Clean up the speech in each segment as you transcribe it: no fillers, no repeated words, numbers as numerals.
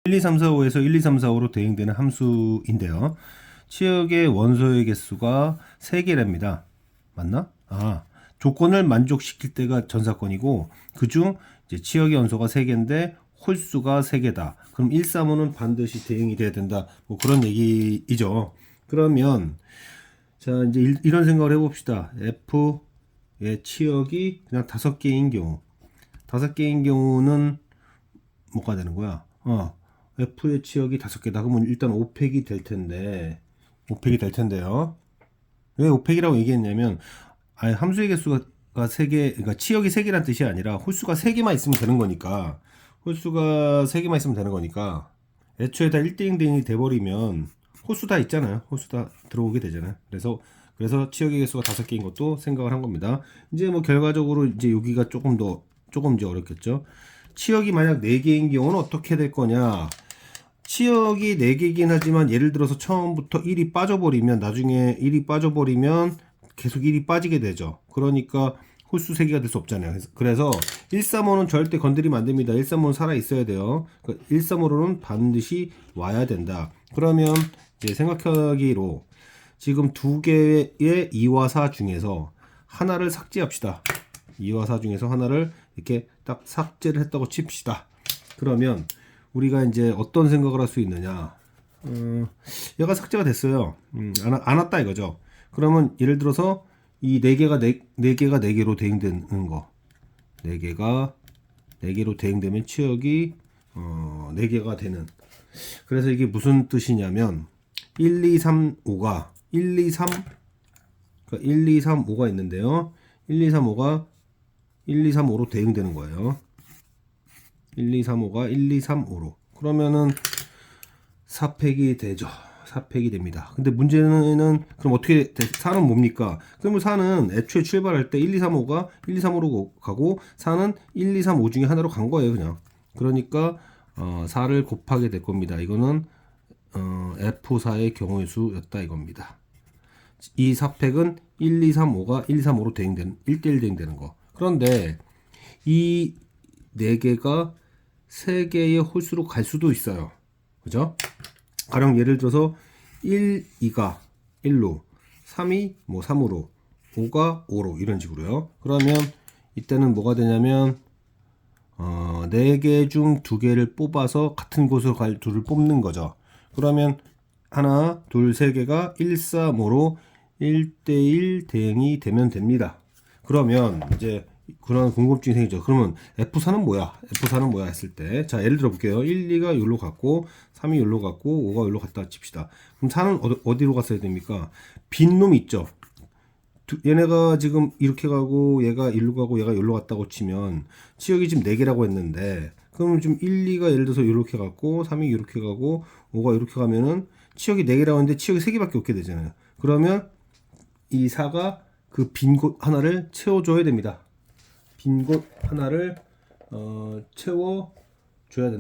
1, 2, 3, 4, 5에서 1, 2, 3, 4, 5로 대응되는 함수인데요. 치역의 원소의 개수가 3개랍니다. 맞나? 조건을 만족시킬 때가 전사건이고 그중 이제 치역의 원소가 3개인데 홀수가 3개다. 그럼 1, 3, 5는 반드시 대응이 돼야 된다. 뭐 그런 얘기이죠. 그러면 자 이제 이런 생각을 해봅시다. F의 치역이 그냥 5개인 경우 5개인 경우는 뭐가 되는 거야? F의 치역이 5개다. 그러면 일단 5팩이 될 텐데, 5팩이 될 텐데요. 왜 5팩이라고 얘기했냐면, 함수의 개수가 3개, 그러니까 치역이 3개란 뜻이 아니라 홀수가 3개만 있으면 되는 거니까, 홀수가 3개만 있으면 되는 거니까, 애초에 다 1대0 대응이 돼버리면, 홀수 다 있잖아요. 홀수 다 들어오게 되잖아요. 그래서 치역의 개수가 5개인 것도 생각을 한 겁니다. 이제 뭐 결과적으로 이제 여기가 조금 이제 어렵겠죠. 치역이 만약 4개인 경우는 어떻게 될 거냐. 치역이 4개이긴 하지만 예를 들어서 처음부터 1이 빠져버리면 나중에 1이 빠져버리면 계속 1이 빠지게 되죠. 그러니까 홀수 3개가 될 수 없잖아요. 그래서 135는 절대 건드리면 안 됩니다. 135는 살아 있어야 돼요. 135로는 반드시 와야 된다. 그러면 이제 생각하기로 지금 2개의 2와 4 중에서 하나를 삭제합시다. 2와 4 중에서 하나를 이렇게 딱 삭제를 했다고 칩시다. 그러면 우리가 이제 어떤 생각을 할 수 있느냐. 얘가 삭제가 됐어요. 안 왔다 이거죠. 그러면 예를 들어서 이 4개가 4개로 대응되는 거. 4개로 대응되면 치역이 4개가 되는. 그래서 이게 무슨 뜻이냐면 1, 2, 3, 5가 1, 2, 3 그러니까 1, 2, 3, 5가 있는데요. 1, 2, 3, 5가 1, 2, 3, 5로 대응되는 거예요. 1, 2, 3, 5가 1, 2, 3, 5로. 그러면은 4팩이 되죠. 4팩이 됩니다. 근데 문제는 그럼 어떻게 4는 뭡니까? 그러면 4는 애초에 출발할 때 1, 2, 3, 5가 1, 2, 3, 5로 가고 4는 1, 2, 3, 5 중에 하나로 간 거예요, 그냥. 그러니까 4를 곱하게 될 겁니다. 이거는 F4의 경우의 수였다 이겁니다. 이 4팩은 1, 2, 3, 5가 1, 2, 3, 5로 대응되는 1대1 대응되는 거. 그런데 이 4개가 3개의 홀수로 갈 수도 있어요. 그죠? 가령 예를 들어서 1, 2가 1로, 3이 뭐 3으로, 5가 5로 이런 식으로요. 그러면 이때는 뭐가 되냐면 4개 중 2개를 뽑아서 같은 곳으로 갈 둘을 뽑는 거죠. 그러면 하나, 둘, 3개가 1, 3, 5로 1대1 대응이 되면 됩니다. 그러면 이제 그런 궁금증이 생기죠. 그러면 F4는 뭐야? F4는 뭐야? 했을 때. 자, 예를 들어 볼게요. 1, 2가 여기로 갔고, 3이 여기로 갔고, 5가 여기로 갔다 칩시다. 그럼 4는 어디로 갔어야 됩니까? 빈 놈이 있죠. 얘네가 지금 이렇게 가고, 얘가 일로 가고, 얘가 여기로 갔다고 치면, 치역이 지금 4개라고 했는데, 그럼 지금 1, 2가 예를 들어서 이렇게 갔고, 3이 이렇게 가고, 5가 이렇게 가면은, 치역이 4개라고 했는데, 치역이 3개밖에 없게 되잖아요. 그러면, 이 4가 그 빈 곳 하나를 채워줘야 됩니다. 빈 곳 하나를 채워줘야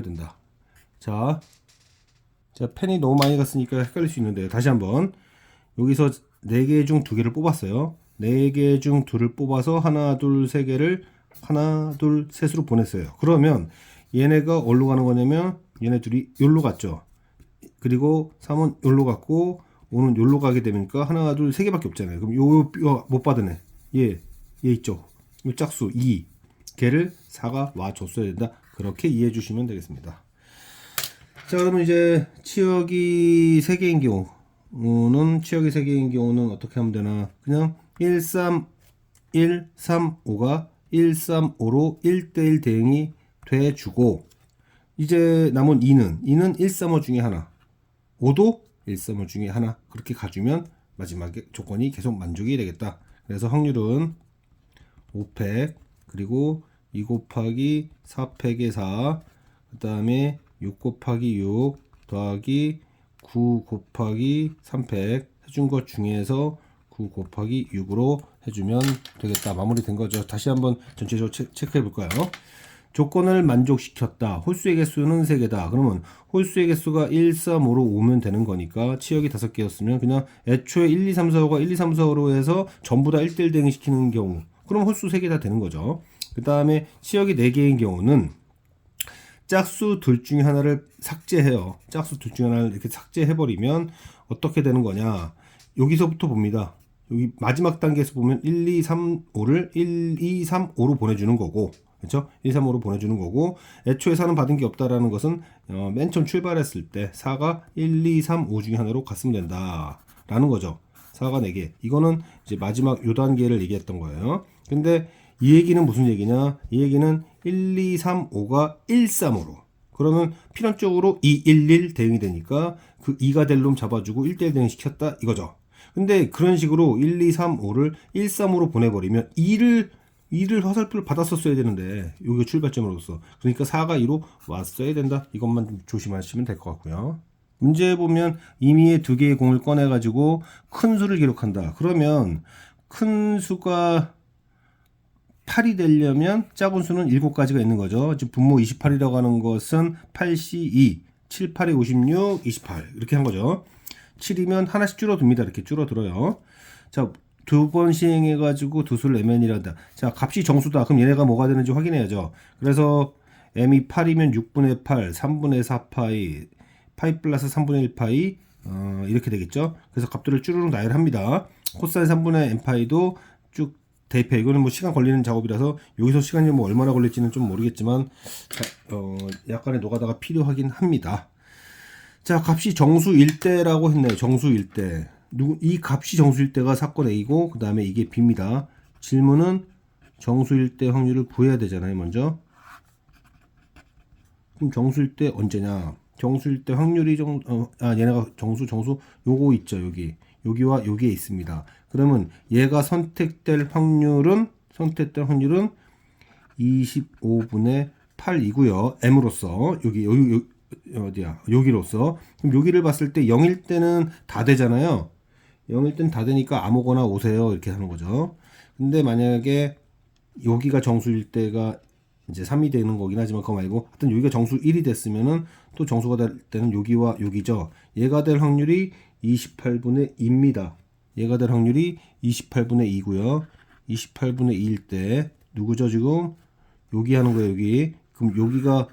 된다. 자, 펜이 너무 많이 갔으니까 헷갈릴 수 있는데 다시 한번 여기서 4개 중 2개를 뽑았어요. 4개 중 2를 뽑아서 하나, 둘, 3개를 하나, 둘, 셋으로 보냈어요. 그러면 얘네가 어디로 가는 거냐면 얘네 둘이 여기로 갔죠. 그리고 3은 여기로 갔고 5는 여기로 가게 되니까 하나, 둘, 3개밖에 없잖아요. 그럼 요 못 받으네. 얘 있죠. 이 짝수 2 걔를 4가 와줬어야 된다. 그렇게 이해해 주시면 되겠습니다. 자, 그러면 이제 치역이 3개인 경우는 어떻게 하면 되나? 그냥 1, 3, 5가 1, 3, 5로 1대1 대응이 돼주고 이제 남은 2는 1, 3, 5 중에 하나 5도 1, 3, 5 중에 하나 그렇게 가주면 마지막에 조건이 계속 만족이 되겠다. 그래서 확률은 5팩 그리고 2 곱하기 4팩의 4 그 다음에 6 곱하기 6 더하기 9 곱하기 3팩 해준 것 중에서 9 곱하기 6으로 해주면 되겠다. 마무리된 거죠. 다시 한번 전체적으로 체크해 볼까요? 조건을 만족시켰다. 홀수의 개수는 3개다. 그러면 홀수의 개수가 1, 3, 5로 오면 되는 거니까 치역이 5개였으면 그냥 애초에 1, 2, 3, 4, 5가 1, 2, 3, 4, 5로 해서 전부 다 1대1 대응시키는 경우 그럼 홀수 3개 다 되는 거죠. 그 다음에 치역이 4개인 경우는 짝수 둘 중에 하나를 삭제해요. 짝수 둘 중에 하나를 이렇게 삭제해버리면 어떻게 되는 거냐. 여기서부터 봅니다. 여기 마지막 단계에서 보면 1, 2, 3, 5를 1, 2, 3, 5로 보내주는 거고, 그렇죠? 1, 2, 3, 5로 보내주는 거고, 애초에 4는 받은 게 없다라는 것은 맨 처음 출발했을 때 4가 1, 2, 3, 5 중에 하나로 갔으면 된다라는 거죠. 4가 4개. 이거는 이제 마지막 요 단계를 얘기했던 거예요. 근데 이 얘기는 무슨 얘기냐? 이 얘기는 1, 2, 3, 5가 1, 3으로. 그러면 필연적으로 2, 1, 1 대응이 되니까 그 2가 될 놈 잡아주고 1대1 대응 시켰다 이거죠. 근데 그런 식으로 1, 2, 3, 5를 1, 3으로 보내버리면 2를 화살표를 받았었어야 되는데 여기가 출발점으로서 그러니까 4가 2로 왔어야 된다. 이것만 좀 조심하시면 될 것 같고요. 문제에 보면 임의의 두 개의 공을 꺼내 가지고 큰 수를 기록한다. 그러면 큰 수가 8이 되려면 작은 수는 7가지가 있는 거죠. 즉 분모 28이라고 하는 것은 8C2, 7, 8이 56, 28 이렇게 한 거죠. 7이면 하나씩 줄어듭니다. 이렇게 줄어들어요. 자, 두 번 시행해가지고 두 수를 mn이란다. 자, 값이 정수다. 그럼 얘네가 뭐가 되는지 확인해야죠. 그래서 m이 8이면 6분의 8, 3분의 4파이, 파이 플러스 3분의 1파이 이렇게 되겠죠. 그래서 값들을 쭈루룩 나열합니다. 코사인 3분의 n파이도 쭉 대입해. 이거는 뭐 시간 걸리는 작업이라서 여기서 시간이 뭐 얼마나 걸릴지는 좀 모르겠지만 약간의 노가다가 필요하긴 합니다. 자, 값이 정수일 때라고 했네요. 정수일 때. 이 값이 정수일 때가 사건 A고 그 다음에 이게 B입니다. 질문은 정수일 때 확률을 구해야 되잖아요. 먼저. 그럼 정수일 때 언제냐? 정수일 때 확률이 얘네가 정수 요거 있죠. 여기와 여기에 있습니다. 그러면 얘가 선택될 확률은 25분의 8이고요. m으로서 여기 어디야? 여기로서. 그럼 여기를 봤을 때 0일 때는 다 되잖아요. 0일 때는 다 되니까 아무거나 오세요. 이렇게 하는 거죠. 근데 만약에 여기가 정수일 때가 이제 3이 되는 거긴 하지만 그거 말고 하여튼 여기가 정수 1이 됐으면은 또 정수가 될 때는 여기와 여기죠. 얘가 될 확률이 28분의 2입니다. 얘가 될 확률이 28분의 2고요. 28분의 2일 때 누구죠 지금? 여기 하는 거예요. 여기. 그럼 여기가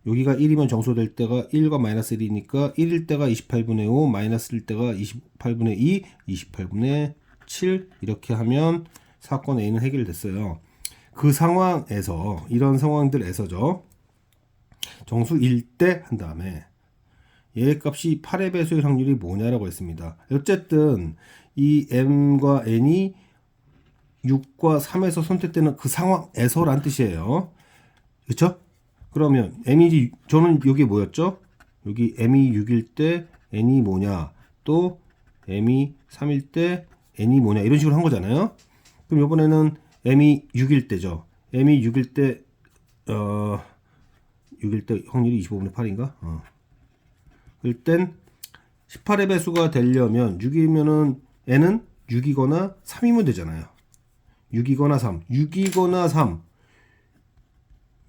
1이면 정수될 때가 1과 마이너스 1이니까 1일 때가 28분의 5, 마이너스일 때가 28분의 2, 28분의 7 이렇게 하면 사건 A는 해결됐어요. 그 상황에서 이런 상황들에서죠. 정수일 때 한 다음에 얘 값이 8의 배수일 확률이 뭐냐라고 했습니다. 어쨌든 이 m과 n이 6과 3에서 선택되는 그 상황에서란 뜻이에요. 그렇죠? 그러면 m이 저는 여기 뭐였죠? 여기 m이 6일 때 n이 뭐냐? 또 m이 3일 때 n이 뭐냐? 이런 식으로 한 거잖아요. 그럼 이번에는 m이 6일 때죠. m이 6일 때 6일 때 확률이 25분의 8인가? 그럴 땐 18의 배수가 되려면 6이면은 n은 6이거나 3이면 되잖아요. 6이거나 3. 6이거나 3.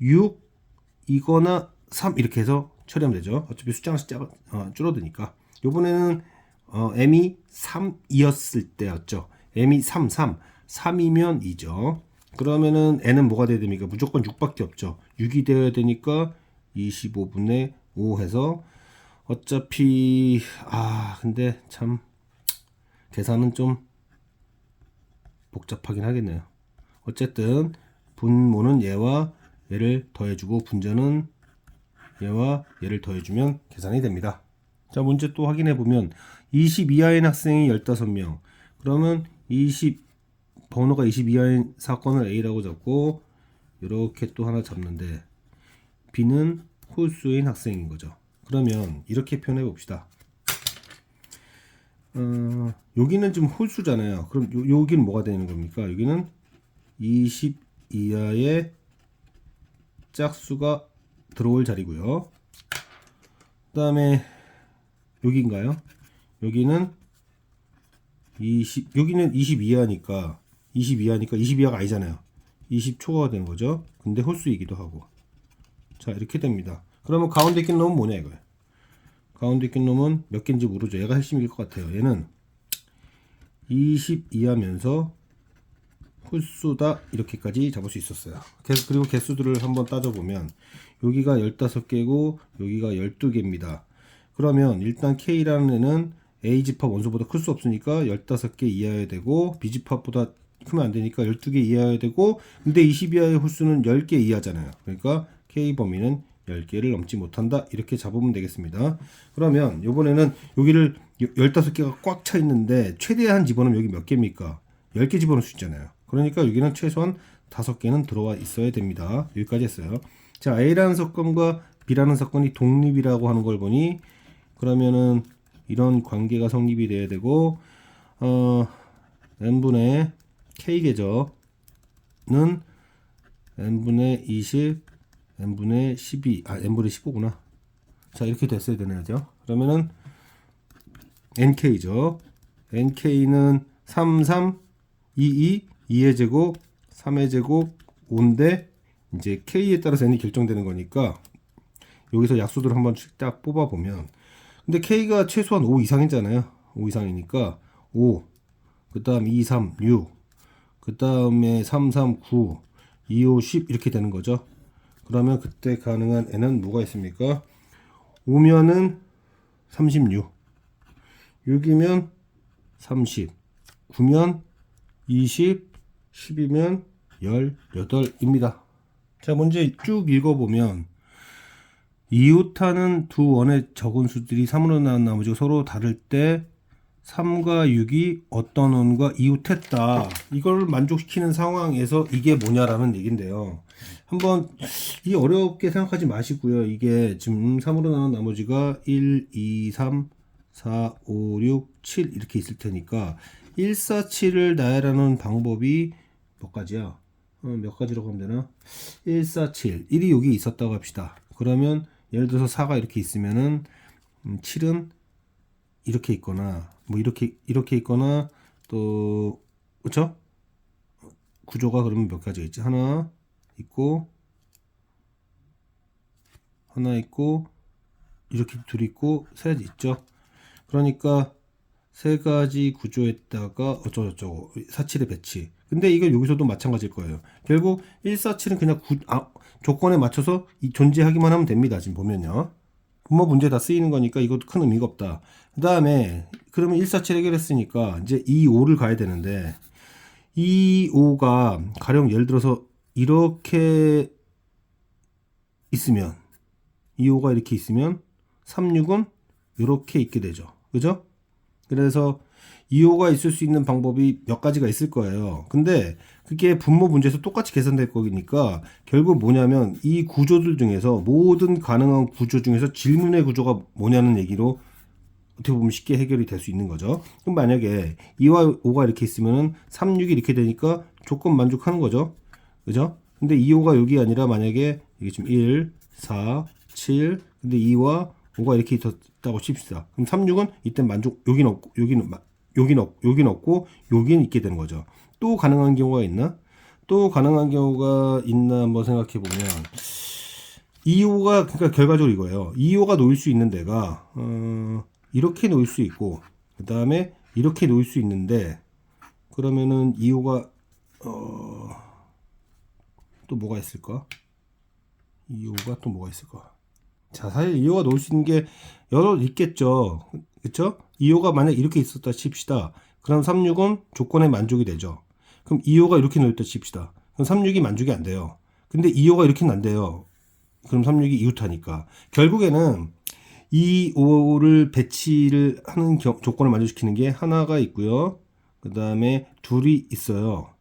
6이거나 3 이렇게 해서 처리하면 되죠. 어차피 숫자가 줄어드니까. 요번에는 m이 3이었을 때였죠. m이 3이면 2죠. 그러면은 n은 뭐가 돼야 됩니까? 무조건 6밖에 없죠. 6이 되어야 되니까 25분의 5 해서 어차피 근데 참 계산은 좀 복잡하긴 하겠네요. 어쨌든 분모는 얘와 얘를 더해주고 분자는 얘와 얘를 더해주면 계산이 됩니다. 자, 문제 또 확인해 보면 20 이하인 학생이 15명. 그러면 번호가 20 이하인 사건을 A라고 잡고 이렇게 또 하나 잡는데 B는 홀수인 학생인 거죠. 그러면 이렇게 표현해 봅시다. 여기는 지금 홀수잖아요. 그럼 여기는 뭐가 되는 겁니까? 여기는 20 이하의 짝수가 들어올 자리고요. 그 다음에 여기인가요? 여기는 20 이하니까 20 이하가 아니잖아요. 20 초과가 되는 거죠. 근데 홀수이기도 하고. 자, 이렇게 됩니다. 그러면 가운데 있는 놈은 뭐냐 이거예요. 가운데 있는 놈은 몇 개인지 모르죠. 얘가 핵심일 것 같아요. 얘는 20 이하면서 홀수다 이렇게까지 잡을 수 있었어요. 그리고 개수들을 한번 따져보면 여기가 15개고 여기가 12개입니다. 그러면 일단 K라는 애는 A집합 원소보다 클 수 없으니까 15개 이하여야 되고 B집합보다 크면 안 되니까 12개 이하여야 되고, 근데 20 이하의 홀수는 10개 이하잖아요. 그러니까 K 범위는 10개를 넘지 못한다. 이렇게 잡으면 되겠습니다. 그러면 이번에는 여기를 15개가 꽉 차 있는데 최대한 집어넣으면 여기 몇 개입니까? 10개 집어넣을 수 있잖아요. 그러니까 여기는 최소한 5개는 들어와 있어야 됩니다. 여기까지 했어요. 자, A라는 사건과 B라는 사건이 독립이라고 하는 걸 보니, 그러면은 이런 관계가 성립이 돼야 되고, n분의 K계저는 n분의 20, n분의 12, n분의 15구나. 자, 이렇게 됐어야 되네요. 그러면은 nk죠. nk는 3, 3, 2, 2의 제곱, 3의 제곱, 5인데 이제 k에 따라서 n이 결정되는 거니까 여기서 약수들 한 번씩 딱 뽑아보면, 근데 k가 최소한 5 이상이잖아요. 5 이상이니까 5, 그 다음 2, 3, 6, 그 다음에 3, 3, 9, 2, 5, 10 이렇게 되는 거죠. 그러면 그때 가능한 n은 뭐가 있습니까? 5면은 36, 6이면 30, 9면 20, 10이면 18입니다. 자, 문제 쭉 읽어보면 이웃하는 두 원의 적은 수들이 3으로 나온 나머지가 서로 다를 때 3과 6이 어떤 원과 이웃했다. 이걸 만족시키는 상황에서 이게 뭐냐라는 얘긴데요. 한번 이 어렵게 생각하지 마시고요. 이게 지금 3으로 나온 나머지가 1, 2, 3, 4, 5, 6, 7 이렇게 있을 테니까 1, 4, 7을 나열하는 방법이 몇 가지야? 몇 가지라고 하면 되나? 1, 4, 7. 1이 여기 있었다고 합시다. 그러면 예를 들어서 4가 이렇게 있으면은 7은 이렇게 있거나 뭐 이렇게 있거나 또 그렇죠? 구조가 그러면 몇 가지가 있지? 하나 있고 이렇게 둘 있고 셋 있죠. 그러니까 세 가지 구조에다가 어쩌고저쩌고 4, 7의 배치. 근데 이거 여기서도 마찬가지일 거예요. 결국 1, 4, 7은 그냥 조건에 맞춰서 존재하기만 하면 됩니다. 지금 보면요. 분모 문제 다 쓰이는 거니까 이것도 큰 의미가 없다. 그 다음에 그러면 1, 4, 7 해결했으니까 이제 2, 5를 가야 되는데 2, 5가 가령 예를 들어서 이렇게 있으면 2, 5가 이렇게 있으면 3, 6은 이렇게 있게 되죠. 그죠? 그래서 2, 5가 있을 수 있는 방법이 몇 가지가 있을 거예요. 근데 그게 분모 문제에서 똑같이 계산될 거니까 결국 뭐냐면 이 구조들 중에서 모든 가능한 구조 중에서 질문의 구조가 뭐냐는 얘기로 어떻게 보면 쉽게 해결이 될 수 있는 거죠. 그럼 만약에 2와 5가 이렇게 있으면은 3, 6이 이렇게 되니까 조건 만족하는 거죠. 그죠? 근데 2, 5가 여기 아니라 만약에 이게 지금 1, 4, 7 근데 2와 5가 이렇게 있었다고 칩시다. 그럼 3, 6은 이때 만족, 여긴 없고, 여긴 없고, 여긴 있게 되는 거죠. 또 가능한 경우가 있나? 한번 생각해 보면, 2, 5가, 그러니까 결과적으로 이거예요. 2, 5가 놓일 수 있는 데가, 이렇게 놓일 수 있고, 그 다음에 이렇게 놓일 수 있는데, 그러면은 2, 5가, 또 뭐가 있을까? 2, 5가 또 뭐가 있을까? 자, 사실 2호가 놓을 수 있는 게 여러 있겠죠. 그쵸? 2호가 만약 이렇게 있었다 칩시다. 그럼 36은 조건에 만족이 되죠. 그럼 2호가 이렇게 놓였다 칩시다. 그럼 36이 만족이 안 돼요. 근데 2호가 이렇게는 안 돼요. 그럼 36이 이웃하니까. 결국에는 2, 5를 배치를 하는 조건을 만족시키는 게 하나가 있고요. 그 다음에 둘이 있어요.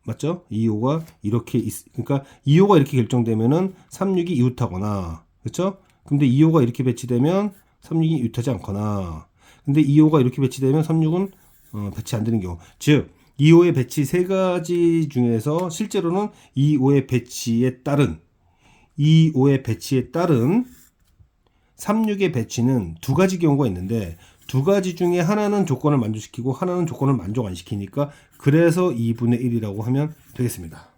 맞죠? 2, 5가 이렇게 그러니까 2, 5가 이렇게 결정되면은 36이 이웃하거나, 그렇죠? 근데 2호가 이렇게 배치되면 36이 이웃하지 않거나, 근데 2호가 이렇게 배치되면 36은 배치 안 되는 경우. 즉 2호의 배치 세 가지 중에서 실제로는 2호의 배치에 따른 36의 배치는 두 가지 경우가 있는데 두 가지 중에 하나는 조건을 만족시키고 하나는 조건을 만족 안 시키니까 그래서 2분의 1이라고 하면 되겠습니다.